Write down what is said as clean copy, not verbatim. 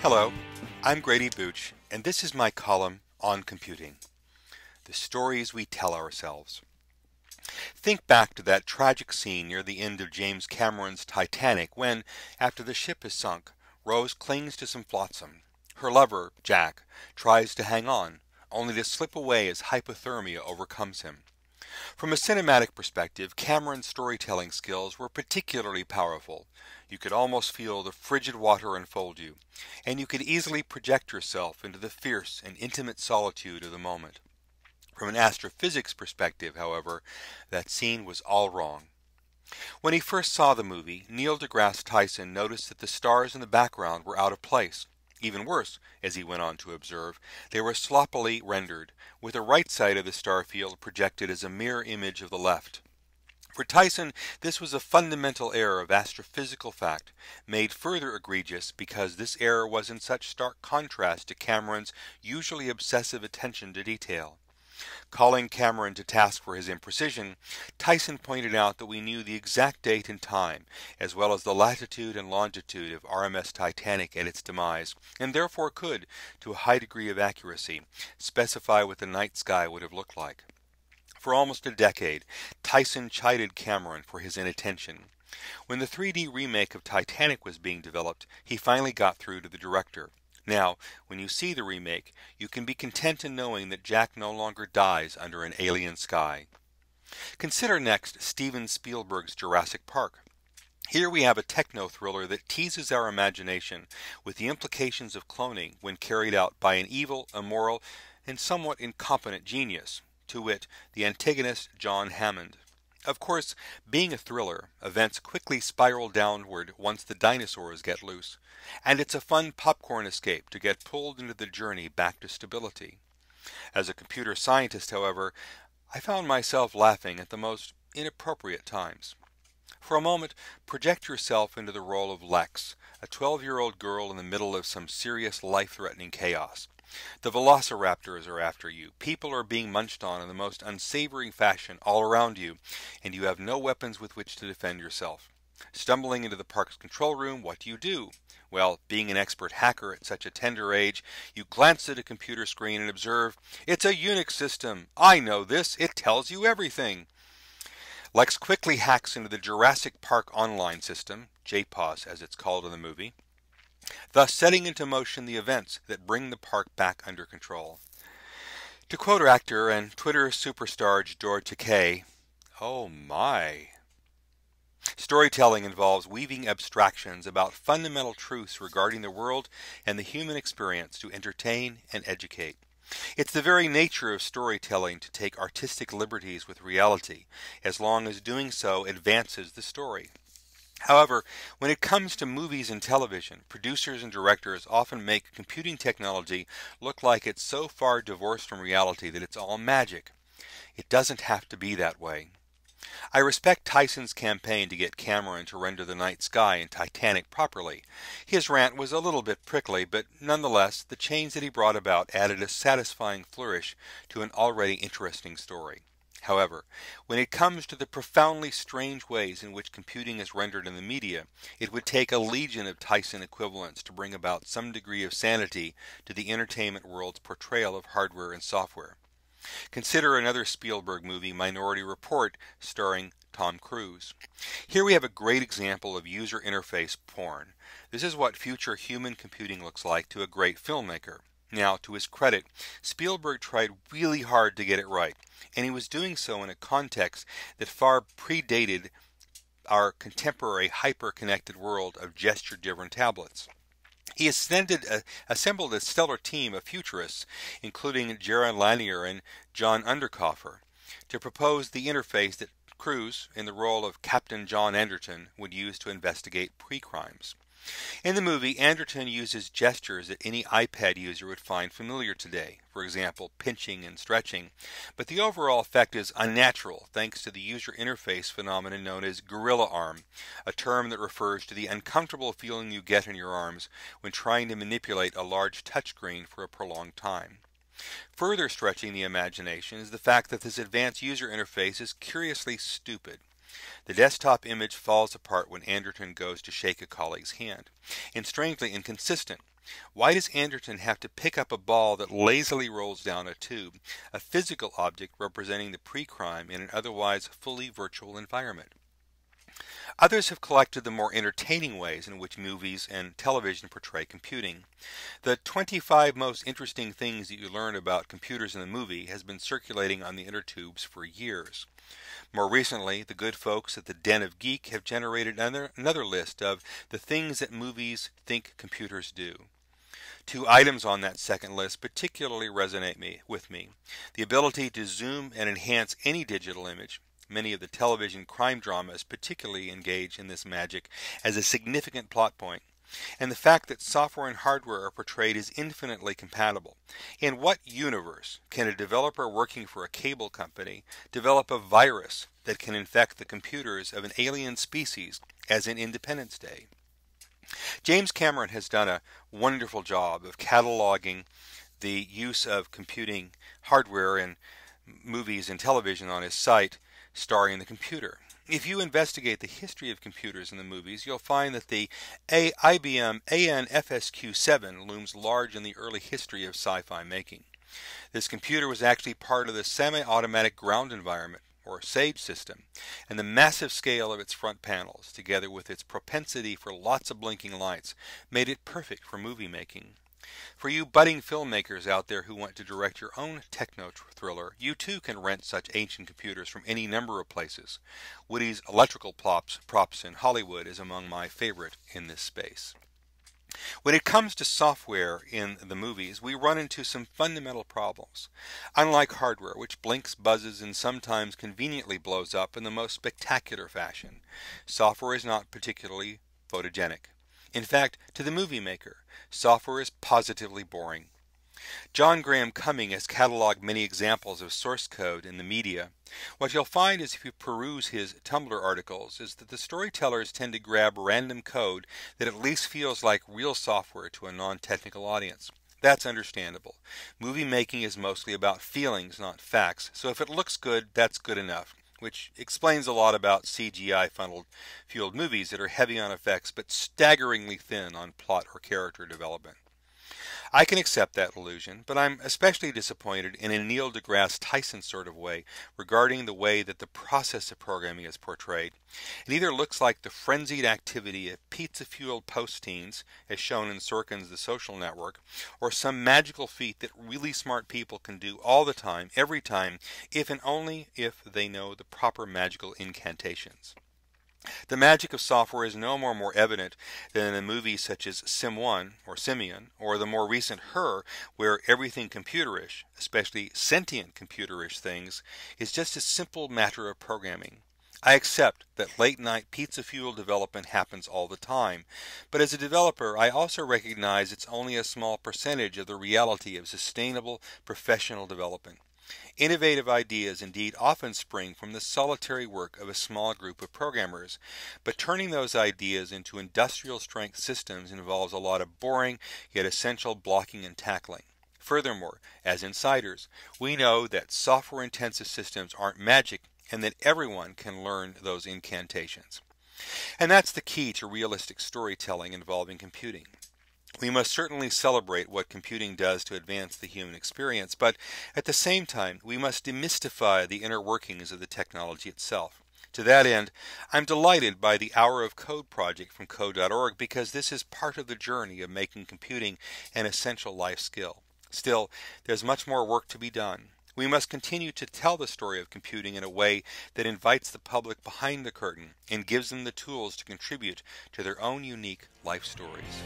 Hello, I'm Grady Booch, and this is my column on computing, the stories we tell ourselves. Think back to that tragic scene near the end of James Cameron's Titanic when, after the ship is sunk, Rose clings to some flotsam. Her lover, Jack, tries to hang on, only to slip away as hypothermia overcomes him. From a cinematic perspective, Cameron's storytelling skills were particularly powerful. You could almost feel the frigid water enfold you, and you could easily project yourself into the fierce and intimate solitude of the moment. From an astrophysics perspective, however, that scene was all wrong. When he first saw the movie, Neil deGrasse Tyson noticed that the stars in the background were out of place. Even worse, as he went on to observe, they were sloppily rendered, with the right side of the star field projected as a mirror image of the left. For Tyson, this was a fundamental error of astrophysical fact, made further egregious because this error was in such stark contrast to Cameron's usually obsessive attention to detail. Calling Cameron to task for his imprecision, Tyson pointed out that we knew the exact date and time, as well as the latitude and longitude of RMS Titanic at its demise, and therefore could, to a high degree of accuracy, specify what the night sky would have looked like. For almost a decade, Tyson chided Cameron for his inattention. When the 3D remake of Titanic was being developed, he finally got through to the director. Now, when you see the remake, you can be content in knowing that Jack no longer dies under an alien sky. Consider next Steven Spielberg's Jurassic Park. Here we have a techno-thriller that teases our imagination with the implications of cloning when carried out by an evil, immoral, and somewhat incompetent genius, to wit, the antagonist John Hammond. Of course, being a thriller, events quickly spiral downward once the dinosaurs get loose, and it's a fun popcorn escape to get pulled into the journey back to stability. As a computer scientist, however, I found myself laughing at the most inappropriate times. For a moment, project yourself into the role of Lex, a 12-year-old girl in the middle of some serious life-threatening chaos. The velociraptors are after you, people are being munched on in the most unsavory fashion all around you, and you have no weapons with which to defend yourself. Stumbling into the park's control room, what do? Well, being an expert hacker at such a tender age, you glance at a computer screen and observe, "It's a Unix system! I know this! It tells you everything!" Lex quickly hacks into the Jurassic Park online system, JPOS as it's called in the movie, thus setting into motion the events that bring the park back under control. To quote actor and Twitter superstar George Takei, "Oh my." Storytelling involves weaving abstractions about fundamental truths regarding the world and the human experience to entertain and educate. It's the very nature of storytelling to take artistic liberties with reality, as long as doing so advances the story. However, when it comes to movies and television, producers and directors often make computing technology look like it's so far divorced from reality that it's all magic. It doesn't have to be that way. I respect Tyson's campaign to get Cameron to render the night sky in Titanic properly. His rant was a little bit prickly, but nonetheless, the change that he brought about added a satisfying flourish to an already interesting story. However, when it comes to the profoundly strange ways in which computing is rendered in the media, it would take a legion of Tyson equivalents to bring about some degree of sanity to the entertainment world's portrayal of hardware and software. Consider another Spielberg movie, Minority Report, starring Tom Cruise. Here we have a great example of user interface porn. This is what future human computing looks like to a great filmmaker. Now, to his credit, Spielberg tried really hard to get it right, and he was doing so in a context that far predated our contemporary hyper-connected world of gesture-driven tablets. He assembled a stellar team of futurists, including Jaron Lanier and John Underkofer, to propose the interface that Cruise, in the role of Captain John Anderton, would use to investigate pre-crimes. In the movie, Anderton uses gestures that any iPad user would find familiar today, for example, pinching and stretching, but the overall effect is unnatural thanks to the user interface phenomenon known as gorilla arm, a term that refers to the uncomfortable feeling you get in your arms when trying to manipulate a large touchscreen for a prolonged time. Further stretching the imagination is the fact that this advanced user interface is curiously stupid. The desktop image falls apart when Anderton goes to shake a colleague's hand, and strangely inconsistent. Why does Anderton have to pick up a ball that lazily rolls down a tube, a physical object representing the pre-crime in an otherwise fully virtual environment? Others have collected the more entertaining ways in which movies and television portray computing. The 25 most interesting things that you learn about computers in the movie has been circulating on the intertubes for years. More recently, the good folks at the Den of Geek have generated another list of the things that movies think computers do. Two items on that second list particularly resonate with me. The ability to zoom and enhance any digital image. Many of the television crime dramas particularly engage in this magic as a significant plot point. And the fact that software and hardware are portrayed as infinitely compatible. In what universe can a developer working for a cable company develop a virus that can infect the computers of an alien species as in Independence Day? James Cameron has done a wonderful job of cataloging the use of computing hardware in movies and television on his site, Starring the Computer. If you investigate the history of computers in the movies, you'll find that the IBM AN/FSQ-7 looms large in the early history of sci-fi making. This computer was actually part of the Semi-Automatic Ground Environment, or SAGE system, and the massive scale of its front panels, together with its propensity for lots of blinking lights, made it perfect for movie making. For you budding filmmakers out there who want to direct your own techno-thriller, you too can rent such ancient computers from any number of places. Woody's electrical props in Hollywood is among my favorite in this space. When it comes to software in the movies, we run into some fundamental problems. Unlike hardware, which blinks, buzzes, and sometimes conveniently blows up in the most spectacular fashion, software is not particularly photogenic. In fact, to the movie maker, software is positively boring. John Graham Cumming has cataloged many examples of source code in the media. What you'll find is if you peruse his Tumblr articles is that the storytellers tend to grab random code that at least feels like real software to a non-technical audience. That's understandable. Movie making is mostly about feelings, not facts, so if it looks good, that's good enough, which explains a lot about CGI-fueled movies that are heavy on effects but staggeringly thin on plot or character development. I can accept that illusion, but I'm especially disappointed in a Neil deGrasse Tyson sort of way regarding the way that the process of programming is portrayed. It either looks like the frenzied activity of pizza-fueled post-teens, as shown in Sorkin's The Social Network, or some magical feat that really smart people can do all the time, every time, if and only if they know the proper magical incantations. The magic of software is no more evident than in a movie such as Sim 1 or Simian, or the more recent Her, where everything computerish, especially sentient computerish things, is just a simple matter of programming. I accept that late-night pizza-fuel development happens all the time, but as a developer I also recognize it's only a small percentage of the reality of sustainable professional development. Innovative ideas indeed often spring from the solitary work of a small group of programmers, but turning those ideas into industrial-strength systems involves a lot of boring yet essential blocking and tackling. Furthermore, as insiders, we know that software-intensive systems aren't magic and that everyone can learn those incantations. And that's the key to realistic storytelling involving computing. We must certainly celebrate what computing does to advance the human experience, but at the same time, we must demystify the inner workings of the technology itself. To that end, I'm delighted by the Hour of Code project from code.org because this is part of the journey of making computing an essential life skill. Still, there's much more work to be done. We must continue to tell the story of computing in a way that invites the public behind the curtain and gives them the tools to contribute to their own unique life stories.